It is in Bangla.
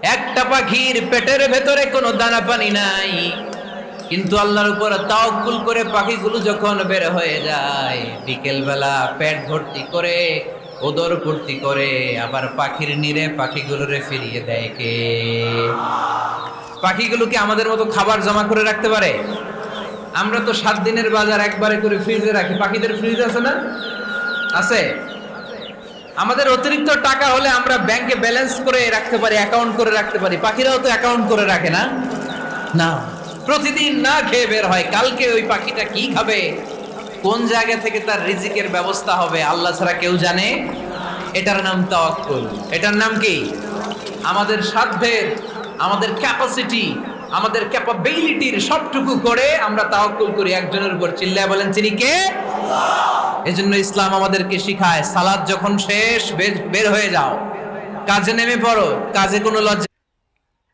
একটা পাখির পেটের ভেতরে কোনো দানা পানি নাই, কিন্তু আল্লাহর উপর তাওয়াক্কুল করে পাখিগুলো যখন বের হয়ে যায়, বিকেল বেলা পেট ভর্তি করে, ওদর ভর্তি করে, আবার পাখির নিরে পাখিগুলোরে ফিরিয়ে দেয় কে? পাখিগুলো কি আমাদের মতো খাবার জমা করে রাখতে পারে? আমরা তো 7 দিনের বাজার একবারে করে ফ্রিজে রাখি। পাখিদের ফ্রিজ আছে না? আছে। আমাদের অতিরিক্ত টাকা হলে আমরা ব্যাংকে ব্যালেন্স করে রাখতে পারি, অ্যাকাউন্ট করে রাখতে পারি। পাখিরাও তো অ্যাকাউন্ট করে রাখে না? না, প্রতিদিন না খেয়ে বের হয়। কালকে ওই পাখিটা কি খাবে, কোন জায়গা থেকে তার রিজিকের ব্যবস্থা হবে, আল্লাহ ছাড়া কেউ জানে। এটার নাম তাওয়াক্কুল। এটার নাম কি? আমাদের সাধ্যের, আমাদের ক্যাপাসিটি, আমাদের ক্যাপাবিলিটির সবটুকু করে আমরা তাওয়াক্কুল করি একজনের উপর। চিল্লায় বলেন, তিনি কে? এজন্য ইসলাম আমাদেরকে শিখায়, সালাত যখন শেষ, বের হয়ে যাও, কাজে নেমে পড়ো। কাজে কোনো লজ্জা